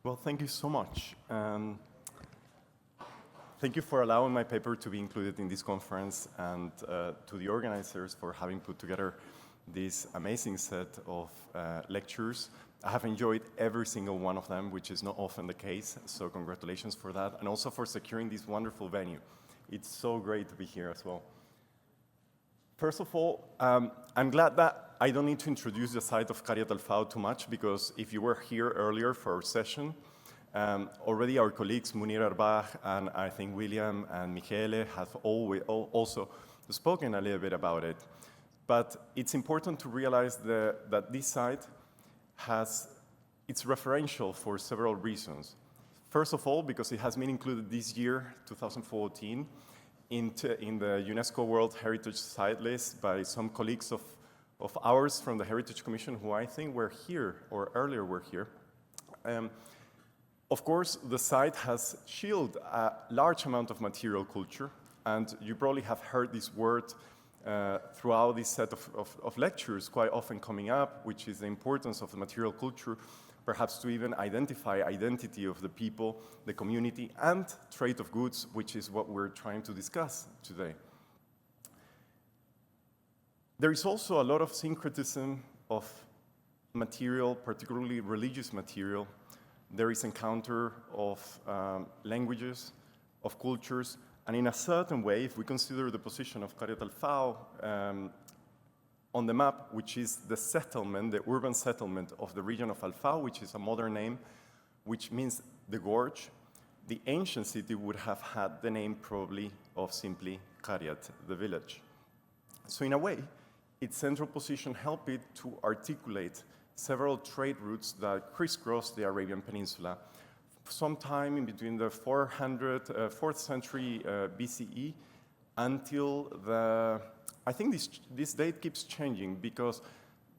Well, thank you so much. Thank you for allowing my paper to be included in this conference, and to the organizers for having put together this amazing set of lectures. I have enjoyed every single one of them, which is not often the case, so congratulations for that, and also for securing this wonderful venue. It's so great to be here as well. First of all, I'm glad that I don't need to introduce the site of Qaryat Al-Faw too much, because if you were here earlier for our session, already our colleagues Munir Arbach and I think William and Michele have also spoken a little bit about it. But it's important to realize that this site it's referential for several reasons. First of all, because it has been included this year, 2014, in the UNESCO World Heritage Site list by some colleagues of ours from the Heritage Commission who I think were here, or earlier were here. Of course, the site has shielded a large amount of material culture, and you probably have heard this word throughout this set of lectures quite often coming up, which is the importance of the material culture, perhaps to even identify identity of the people, the community, and trade of goods, which is what we're trying to discuss today. There is also a lot of syncretism of material, particularly religious material. There is encounter of languages, of cultures, and in a certain way, if we consider the position of Qaryat Al-Faw on the map, which is the settlement, the urban settlement of the region of Al-Faw, which is a modern name, which means the gorge, the ancient city would have had the name probably of simply Qaryat, the village. So in a way, its central position helped it to articulate several trade routes that crisscross the Arabian Peninsula, sometime in between the 4th century BCE until I think this date keeps changing because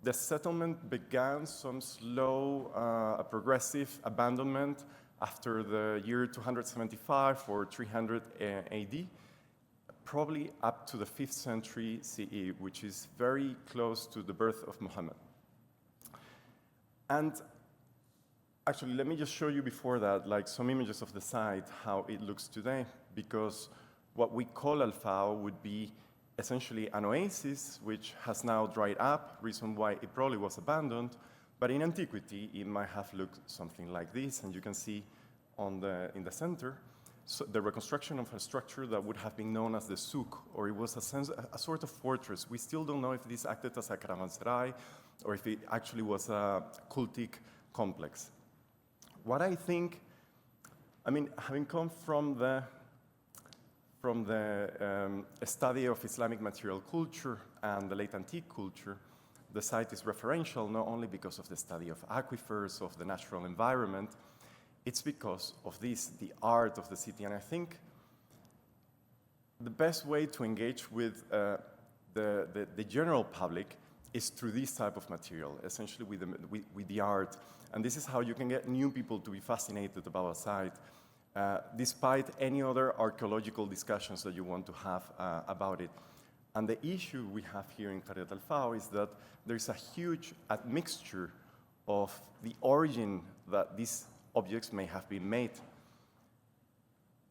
the settlement began some slow, progressive abandonment after the year 275 or 300 AD, probably up to the 5th century CE, which is very close to the birth of Muhammad. And actually, let me just show you before that, like some images of the site, how it looks today, because what we call Al-Faw would be essentially an oasis, which has now dried up, reason why it probably was abandoned, but in Antiquity, it might have looked something like this, and you can see in the center, so the reconstruction of a structure that would have been known as the souk, or it was a sort of fortress. We still don't know if this acted as a caravanserai, or if it actually was a cultic complex. What I think, I mean, having come from the study of Islamic material culture and the late antique culture, the site is referential not only because of the study of aquifers, of the natural environment, it's because of this, the art of the city. And I think the best way to engage with the general public is through this type of material, essentially with the art. And this is how you can get new people to be fascinated about a site, despite any other archaeological discussions that you want to have about it. And the issue we have here in Qaryat Al-Faw is that there's a huge admixture of the origin that these objects may have been made.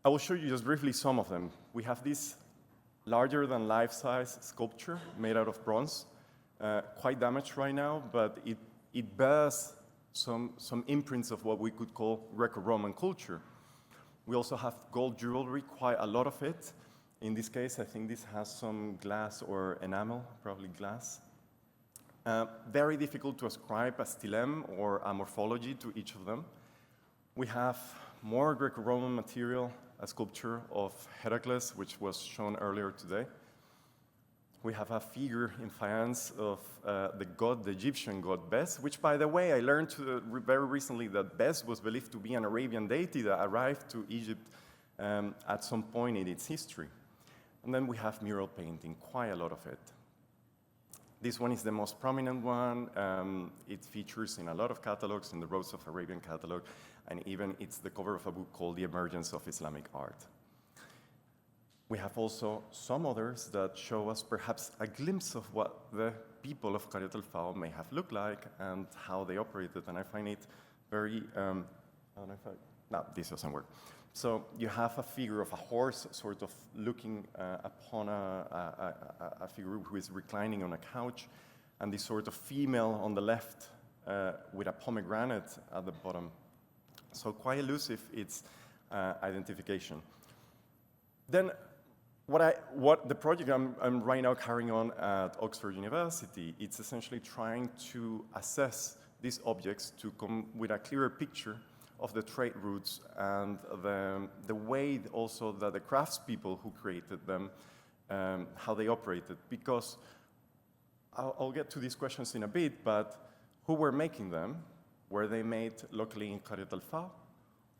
I will show you just briefly some of them. We have this larger than life-size sculpture made out of bronze, quite damaged right now, but it bears some imprints of what we could call Greco-Roman culture. We also have gold jewelry, quite a lot of it. In this case, I think this has some glass or enamel, probably glass. Very difficult to ascribe a stilem or a morphology to each of them. We have more Greco-Roman material, a sculpture of Heracles, which was shown earlier today. We have a figure in faience of the Egyptian god Bes, which, by the way, I learned very recently that Bes was believed to be an Arabian deity that arrived to Egypt at some point in its history. And then we have mural painting, quite a lot of it. This one is the most prominent one. It features in a lot of catalogs, in the Rose of Arabian catalog, and even it's the cover of a book called The Emergence of Islamic Art. We have also some others that show us perhaps a glimpse of what the people of Qaryat Al-Faw may have looked like and how they operated, and I find it very I don't know if no, this doesn't work. So you have a figure of a horse sort of looking upon a figure who is reclining on a couch, and this sort of female on the left with a pomegranate at the bottom. So quite elusive, its identification. Then what the project I'm right now carrying on at Oxford University, it's essentially trying to assess these objects to come with a clearer picture of the trade routes and the way also that the craftspeople who created them, how they operated. Because I'll get to these questions in a bit, but who were making them? Were they made locally in Qaryat Al-Faw,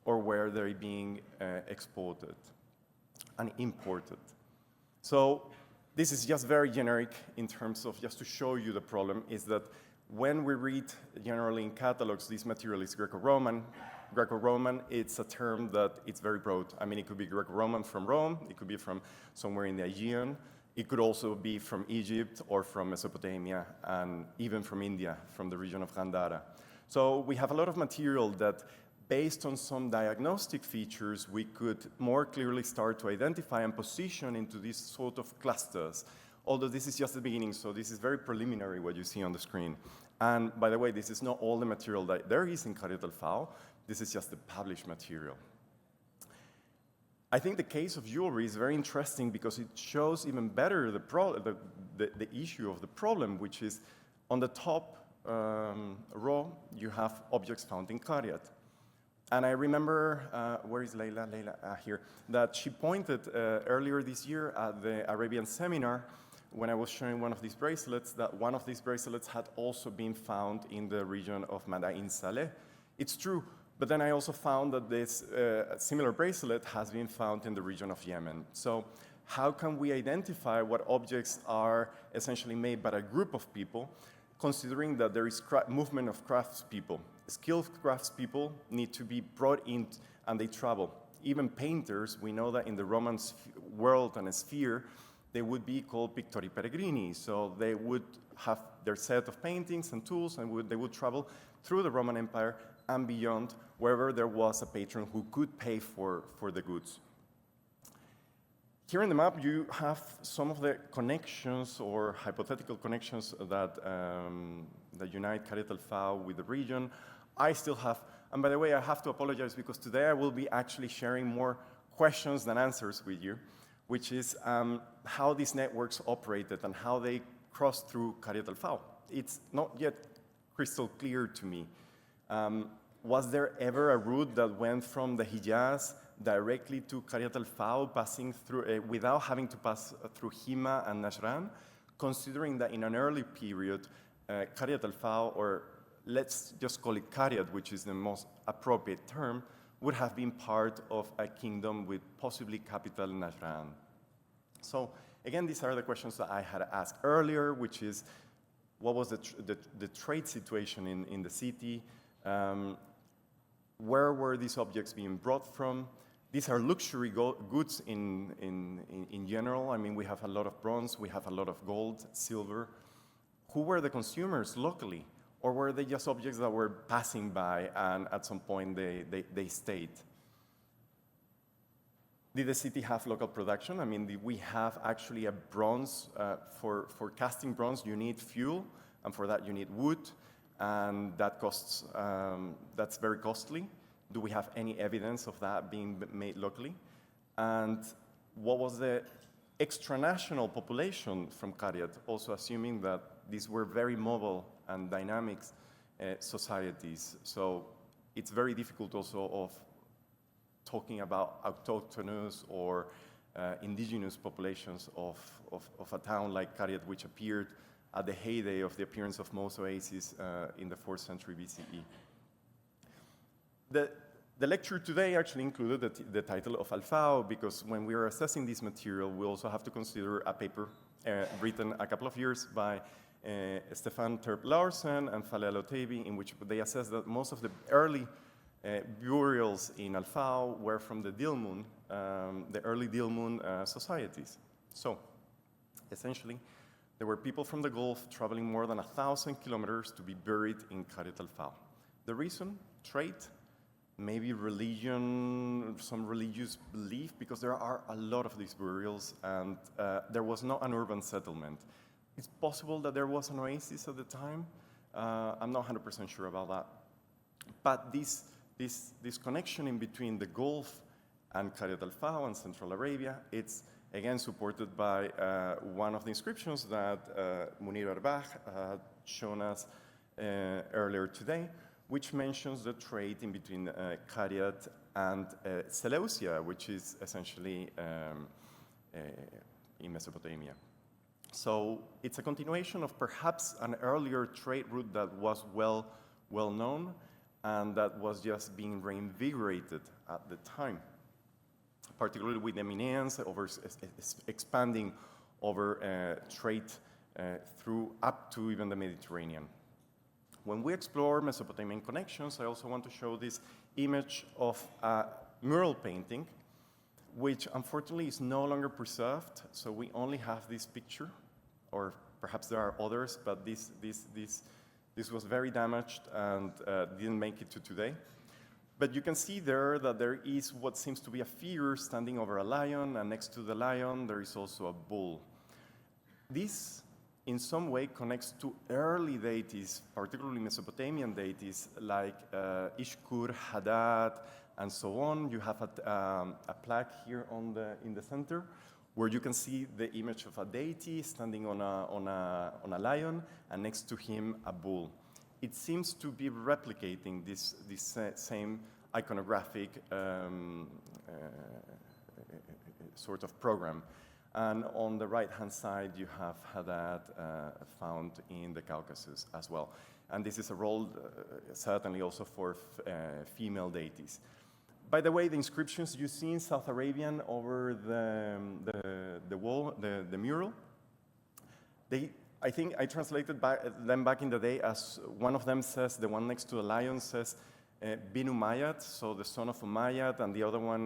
or were they being exported and imported? So this is just very generic in terms of just to show you the problem, is that when we read generally in catalogs, this material is Greco-Roman. Greco-Roman, it's a term that it's very broad. I mean, it could be Greco-Roman from Rome, it could be from somewhere in the Aegean, it could also be from Egypt or from Mesopotamia, and even from India, from the region of Gandhara. So we have a lot of material that, based on some diagnostic features, we could more clearly start to identify and position into these sort of clusters. Although this is just the beginning, so this is very preliminary what you see on the screen. And by the way, this is not all the material that there is in Qaryat Al-Faw. This is just the published material. I think the case of jewelry is very interesting because it shows even better the issue of the problem, which is on the top row, you have objects found in Qaryat. And I remember, where is Leila? Leila, here, that she pointed earlier this year at the Arabian seminar when I was showing one of these bracelets, that one of these bracelets had also been found in the region of Madain Saleh. It's true. But then I also found that this similar bracelet has been found in the region of Yemen. So how can we identify what objects are essentially made by a group of people, considering that there is movement of craftspeople? Skilled craftspeople need to be brought in, and they travel. Even painters, we know that in the Roman world and sphere, they would be called pictori peregrini. So they would have their set of paintings and tools, and they would travel through the Roman Empire and beyond, wherever there was a patron who could pay for the goods. Here in the map, you have some of the connections or hypothetical connections that unite Qaryat Al-Faw with the region. I still have, and by the way, I have to apologize because today I will be actually sharing more questions than answers with you, which is how these networks operated and how they crossed through Qaryat Al-Faw. It's not yet crystal clear to me. Was there ever a route that went from the Hijaz directly to Qaryat Al-Faw, passing through, without having to pass through Hima and Najran, considering that in an early period, Qaryat Al-Faw, or let's just call it Qaryat, which is the most appropriate term, would have been part of a kingdom with possibly capital Najran. So again, these are the questions that I had asked earlier, which is, what was the trade situation in the city? Where were these objects being brought from? These are luxury goods in general. I mean, we have a lot of bronze, we have a lot of gold, silver. Who were the consumers locally? Or were they just objects that were passing by and at some point they stayed? Did the city have local production? I mean, did we have actually a bronze? For casting bronze, you need fuel, and for that you need wood. And that costs, that's very costly. Do we have any evidence of that being made locally? And what was the extranational population from Qaryat, also assuming that these were very mobile and dynamic societies? So it's very difficult also of talking about autochthonous or indigenous populations of a town like Qaryat, which appeared at the heyday of the appearance of most oases in the 4th century BCE. The lecture today actually included the title of Al-Faw, because when we are assessing this material, we also have to consider a paper written a couple of years by Stefan Terp Larsen and Faleh Al-Otaibi, in which they assessed that most of the early burials in Al-Faw were from the Dilmun, the early Dilmun societies. So, essentially, there were people from the Gulf traveling more than 1,000 kilometers to be buried in Qaryat Al-Faw. The reason? Trade. maybe religion, some religious belief, because there are a lot of these burials, and there was not an urban settlement. It's possible that there was an oasis at the time. I'm not 100% sure about that. But this connection in between the Gulf and Qaryat Al-Faw and Central Arabia, it's again supported by one of the inscriptions that Munir Arbach had shown us earlier today, which mentions the trade in between Qaryat and Seleucia, which is essentially in Mesopotamia. So it's a continuation of perhaps an earlier trade route that was well known and that was just being reinvigorated at the time, particularly with the Mineans expanding over trade through up to even the Mediterranean. When we explore Mesopotamian connections, I also want to show this image of a mural painting, which unfortunately is no longer preserved, so we only have this picture, or perhaps there are others, but this was very damaged and didn't make it to today. But you can see there that there is what seems to be a figure standing over a lion, and next to the lion there is also a bull. This in some way connects to early deities, particularly Mesopotamian deities like Ishkur, Hadad, and so on. You have a plaque here in the center where you can see the image of a deity standing on a lion, and next to him a bull. It seems to be replicating this same iconographic sort of program. And on the right-hand side, you have Hadad found in the Caucasus as well. And this is a role certainly also for female deities. By the way, the inscriptions you see in South Arabian over the wall, the mural, I think I translated them back in the day as one of them says, the one next to the lion says, Bin Umayyad, so the son of Umayyad, and the other one,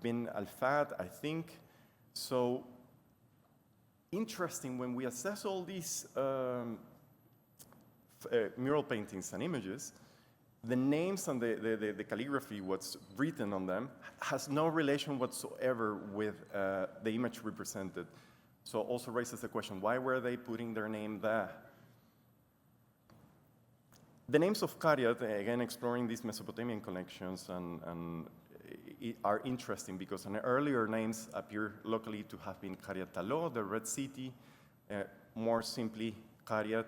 Bin Al-Fad, I think. So interesting, when we assess all these mural paintings and images, the names and the calligraphy, what's written on them, has no relation whatsoever with the image represented. So also raises the question, why were they putting their name there? The names of Qaryat, again exploring these Mesopotamian connections, are interesting because earlier names appear locally to have been Qaryat Talo, the Red City, more simply Qaryat,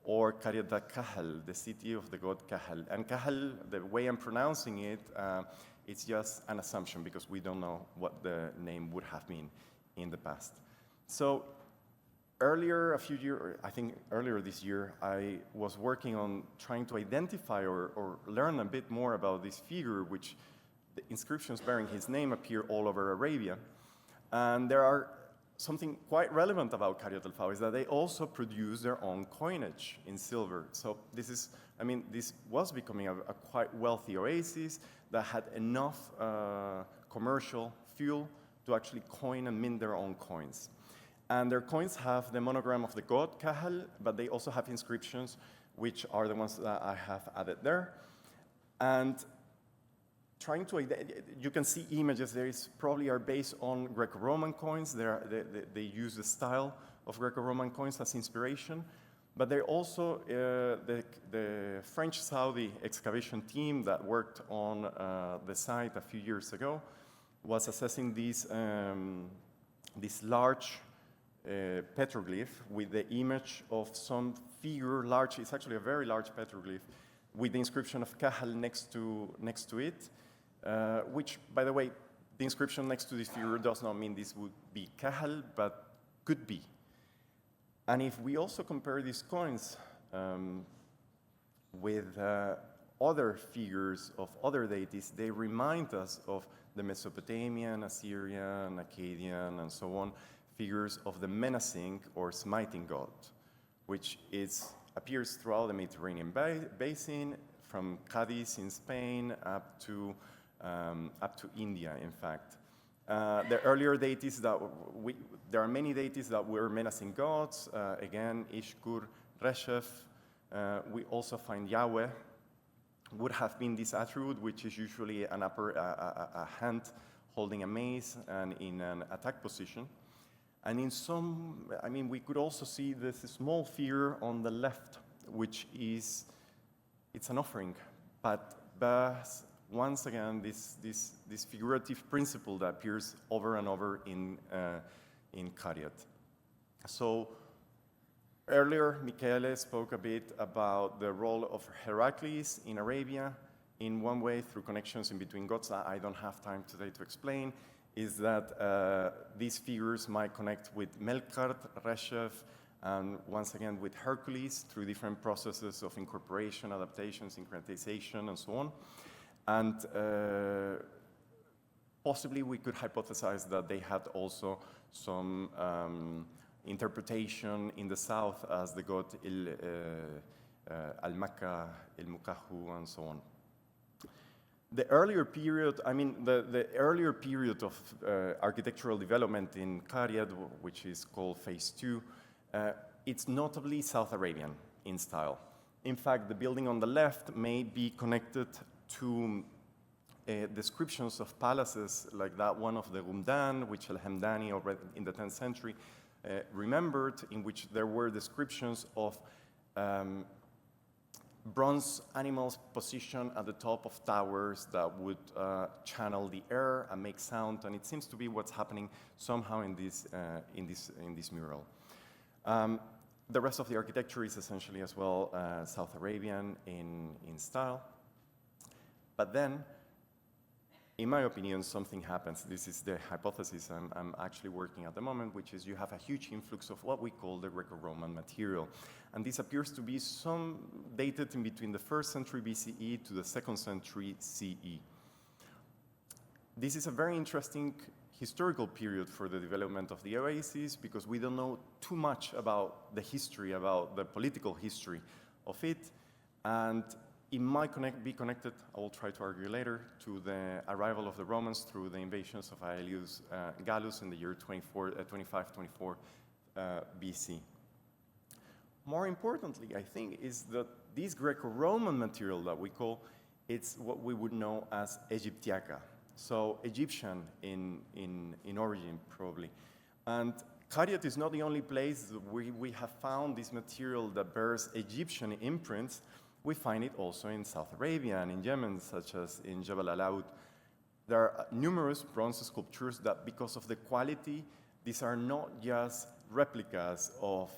or Qaryat Kahal, the city of the god Kahal. And Kahal, the way I'm pronouncing it, it's just an assumption because we don't know what the name would have been in the past. So earlier this year, I was working on trying to identify or learn a bit more about this figure, which the inscriptions bearing his name appear all over Arabia. And there are something quite relevant about Qaryat Al-Faw is that they also produce their own coinage in silver. So this was becoming a quite wealthy oasis that had enough commercial fuel to actually coin and mint their own coins. And their coins have the monogram of the god Kahal, but they also have inscriptions, which are the ones that I have added there. And you can see images. Probably are based on Greco-Roman coins. They use the style of Greco-Roman coins as inspiration, but they're also the French-Saudi excavation team that worked on the site a few years ago was assessing this large petroglyph with the image of some figure, it's actually a very large petroglyph, with the inscription of Kahal next to it, which, by the way, the inscription next to this figure does not mean this would be Kahal, but could be. And if we also compare these coins with other figures of other deities, they remind us of the Mesopotamian, Assyrian, Akkadian, and so on, figures of the menacing or smiting god, which appears throughout the Mediterranean basin, from Cadiz in Spain up to India, in fact. The earlier deities there are many deities that were menacing gods. Again, Ishkur, Reshef. We also find Yahweh would have been this attribute, which is usually a hand holding a mace and in an attack position. And in some, I mean, we could also see this small figure on the left, which is, it's an offering, but once again, this figurative principle that appears over and over in Cariat. So earlier, Michele spoke a bit about the role of Heracles in Arabia. In one way, through connections in between gods that I don't have time today to explain, is that these figures might connect with Melkart, Reshef, and once again with Hercules through different processes of incorporation, adaptation, syncretization, and so on. And possibly we could hypothesize that they had also some interpretation in the south as the god Al-Makka, Il-Mukahu, and so on. The earlier period, I mean, the earlier period of architectural development in Cariat, which is called Phase 2, it's notably South Arabian in style. In fact, the building on the left may be connected to descriptions of palaces like that one of the Rumdan, which Al-Hamdani already in the 10th century remembered, in which there were descriptions of bronze animals positioned at the top of towers that would channel the air and make sound, and it seems to be what's happening somehow in this mural. The rest of the architecture is essentially as well South Arabian in style. But then, in my opinion, something happens. This is the hypothesis I'm actually working at the moment, which is you have a huge influx of what we call the Greco-Roman material. And this appears to be some dated in between the 1st century BCE to the 2nd century CE. This is a very interesting historical period for the development of the oasis because we don't know too much about the history, about the political history of it. And it might be connected, I will try to argue later, to the arrival of the Romans through the invasions of Aelius Gallus in the year 25-24 BC. More importantly, I think, is that this Greco-Roman material that we call, it's what we would know as Egyptiaca. So Egyptian in origin, probably. And Cariat is not the only place where we have found this material that bears Egyptian imprints. We find it also in South Arabia and in Yemen, such as in Jabal al-Aoud. There are numerous bronze sculptures that, because of the quality, these are not just replicas of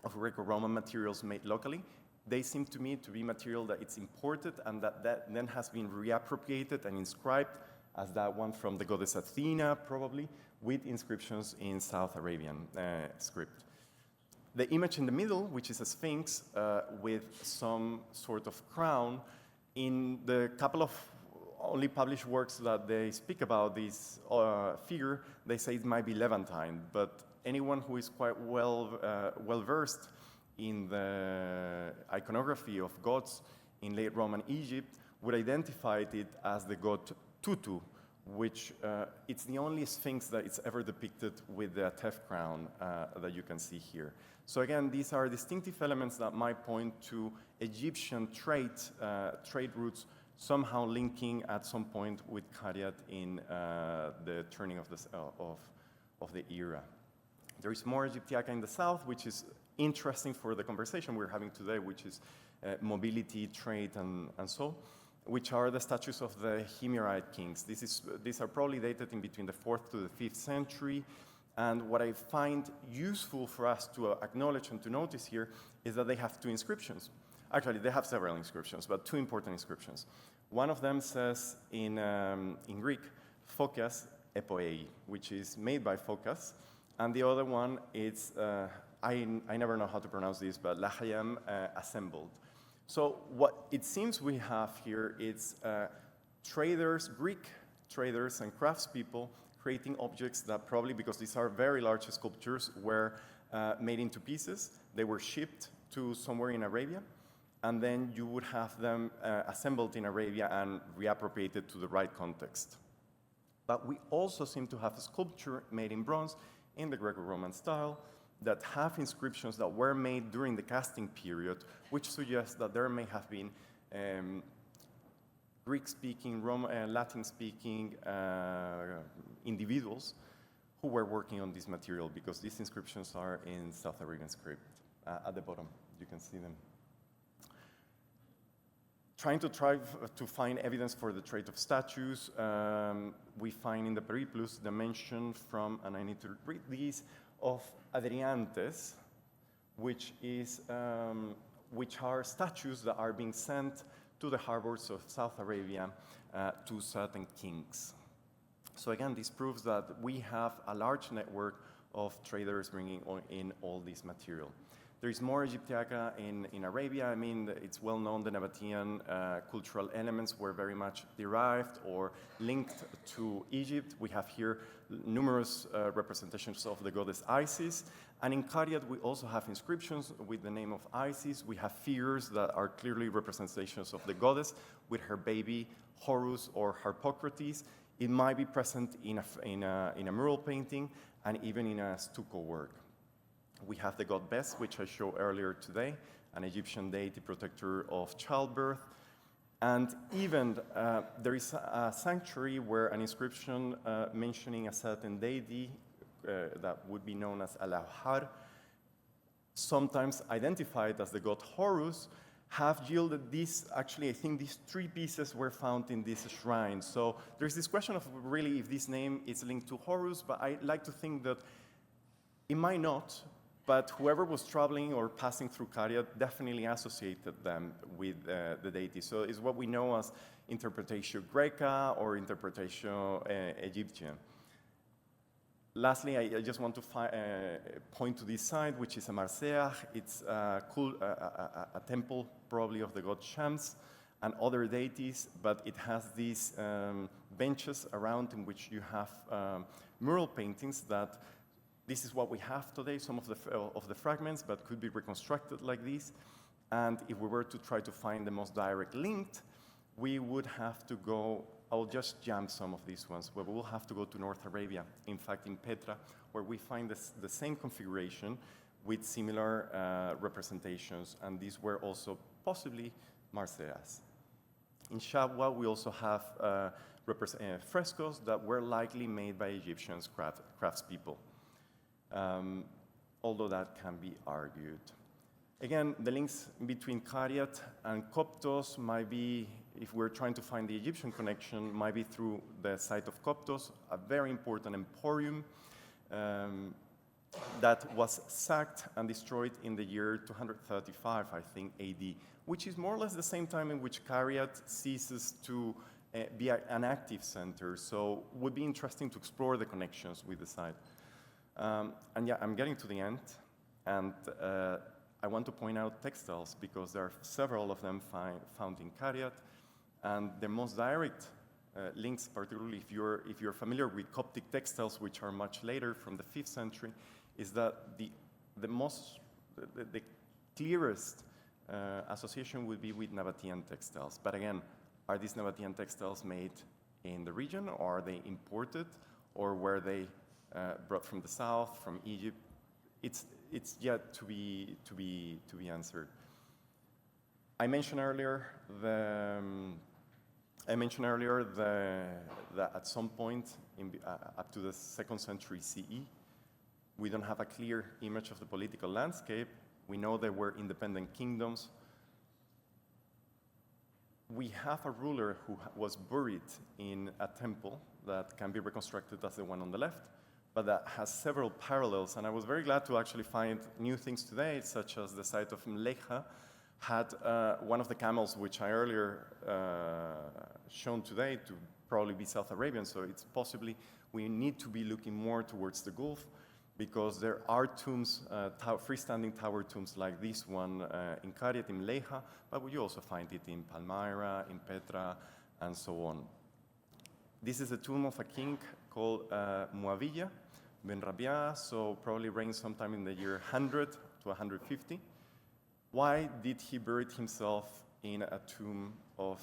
Greco-Roman materials made locally. They seem to me to be material that it's imported and that then has been reappropriated and inscribed as that one from the goddess Athena, probably, with inscriptions in South Arabian script. The image in the middle, which is a sphinx with some sort of crown, in the couple of only published works that they speak about this figure, they say it might be Levantine, but anyone who is quite well versed in the iconography of gods in late Roman Egypt would identify it as the god Tutu, which it's the only sphinx that it's ever depicted with the Tef crown that you can see here. So again, these are distinctive elements that might point to Egyptian trade somehow linking at some point with Cariat in the turning of the era. There is more Egyptiaca in the south, which is interesting for the conversation we're having today, which is mobility, trade, and so, which are the statues of the Himyarite kings. These are probably dated in between the 4th to the 5th century. And what I find useful for us to acknowledge and to notice here is that they have two inscriptions. Actually, they have several inscriptions, but two important inscriptions. One of them says in Greek, Phocas epoei, which is made by Phocas. And the other one is, I never know how to pronounce this, but Lahayam assembled. So what it seems we have here is traders, Greek traders and craftspeople creating objects that probably, because these are very large sculptures, were made into pieces. They were shipped to somewhere in Arabia, and then you would have them assembled in Arabia and reappropriated to the right context. But we also seem to have a sculpture made in bronze in the Greco-Roman style that have inscriptions that were made during the casting period, which suggests that there may have been Greek-speaking, Latin-speaking individuals who were working on this material, because these inscriptions are in South Arabian script. At the bottom, you can see them. Trying to find evidence for the trade of statues, we find in the Periplus the mention from, and I need to read these, of adriantes, which are statues that are being sent to the harbors of South Arabia to certain kings. So again, this proves that we have a large network of traders bringing in all this material. There is more Egyptiaca in Arabia. I mean, it's well known the Nabatean cultural elements were very much derived or linked to Egypt. We have here numerous representations of the goddess Isis. And in Cariat, we also have inscriptions with the name of Isis. We have figures that are clearly representations of the goddess with her baby Horus or Harpocrates. It might be present in a mural painting and even in a stucco work. We have the god Bes, which I showed earlier today, an Egyptian deity protector of childbirth. And even there is a sanctuary where an inscription mentioning a certain deity that would be known as Al-Faw, sometimes identified as the god Horus, have yielded this. Actually, I think these three pieces were found in this shrine. So there's this question of really if this name is linked to Horus, but I like to think that it might not. But whoever was traveling or passing through Cariat definitely associated them with the deity. So it's what we know as interpretatio Greca or interpretatio Egyptian. Lastly, I just want to point to this site, which is a Marseillais. It's a temple, probably of the god Shams and other deities, but it has these benches around in which you have mural paintings that this is what we have today, some of the fragments, but could be reconstructed like this. And if we were to try to find the most direct link, we would have to go, I'll just jump some of these ones, but we will have to go to North Arabia, in fact in Petra, where we find the same configuration with similar representations, and these were also possibly Marseillais. In Shabwa, we also have frescoes that were likely made by Egyptian craftspeople. Although that can be argued. Again, the links between Cariat and Coptos might be, if we're trying to find the Egyptian connection, might be through the site of Coptos, a very important emporium that was sacked and destroyed in the year 235, I think, AD, which is more or less the same time in which Cariat ceases to be an active center. So it would be interesting to explore the connections with the site. And yeah, I'm getting to the end, and I want to point out textiles because there are several of them found in Cariat, and the most direct links, particularly if you're familiar with Coptic textiles, which are much later from the 5th century, is that the clearest association would be with Nabatean textiles. But again, are these Nabatean textiles made in the region, or are they imported, or were they brought from the south, from Egypt? It's yet to be answered. I mentioned earlier that at some point up to the 2nd century CE, we don't have a clear image of the political landscape. We know there were independent kingdoms. We have a ruler who was buried in a temple that can be reconstructed as the one on the left, but that has several parallels. And I was very glad to actually find new things today, such as the site of Mlecha had one of the camels, which I earlier shown today to probably be South Arabian. So it's possibly we need to be looking more towards the Gulf, because there are tombs, freestanding tower tombs like this one in Cariat, in Mlecha, but you also find it in Palmyra, in Petra, and so on. This is the tomb of a king called Muawiyah bin Rabia, so probably reigned sometime in the year 100 to 150. Why did he bury himself in a tomb of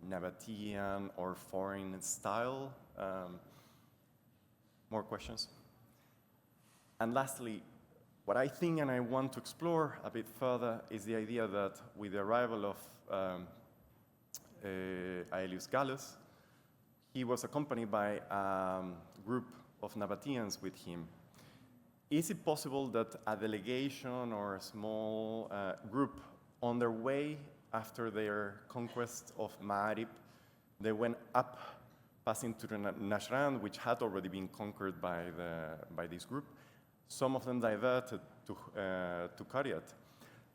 Nabatean or foreign style? More questions? And lastly, What I think and I want to explore a bit further is the idea that with the arrival of Aelius Gallus, he was accompanied by a group of Nabateans with him. Is it possible that a delegation or a small group on their way after their conquest of Ma'arib, they went up, passing to the Najran, which had already been conquered by this group? Some of them diverted to Cariat.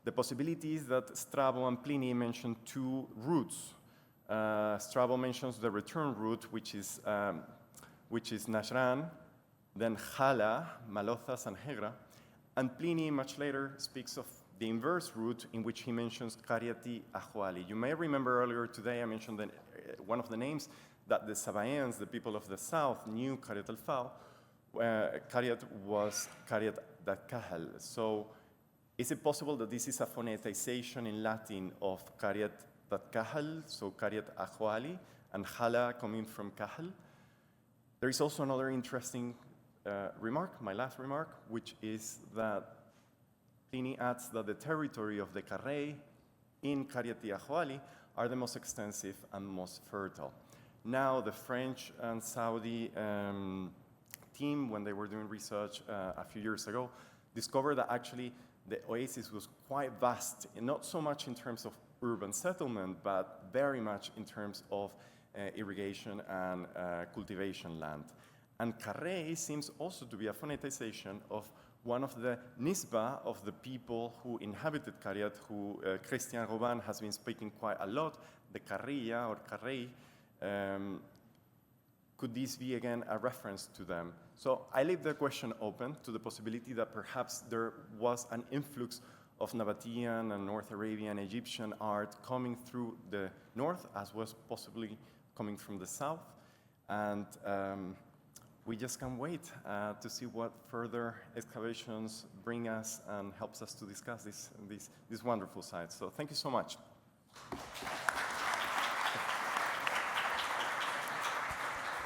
The possibility is that Strabo and Pliny mention two routes. Strabo mentions the return route, which is Najran, then Hala, Malothas, and Hegra. And Pliny, much later, speaks of the inverse route in which he mentions Cariati Ahuali. You may remember earlier today I mentioned that one of the names that the Sabaeans, the people of the south, knew Cariat Al-Faw. Cariat was Cariat dat Kahal. So is it possible that this is a phoneticization in Latin of Cariat dat Kahal, so Cariat Ahuali, and Hala coming from Kahal? There is also another interesting remark, my last remark, which is that Pliny adds that the territory of the Carrei in Cariati Ahuali are the most extensive and most fertile. Now, the French and Saudi team, when they were doing research a few years ago, discovered that actually the oasis was quite vast, not so much in terms of urban settlement, but very much in terms of irrigation and cultivation land. And Carrei seems also to be a phoneticization of one of the nisba of the people who inhabited Cariat, who Christian Robin has been speaking quite a lot, the Carrilla or Carrei. Could this be, again, a reference to them? So I leave the question open to the possibility that perhaps there was an influx of Nabatean and North Arabian, Egyptian art coming through the north, as was possibly coming from the south. And we just can't wait to see what further excavations bring us and helps us to discuss this wonderful site. So thank you so much.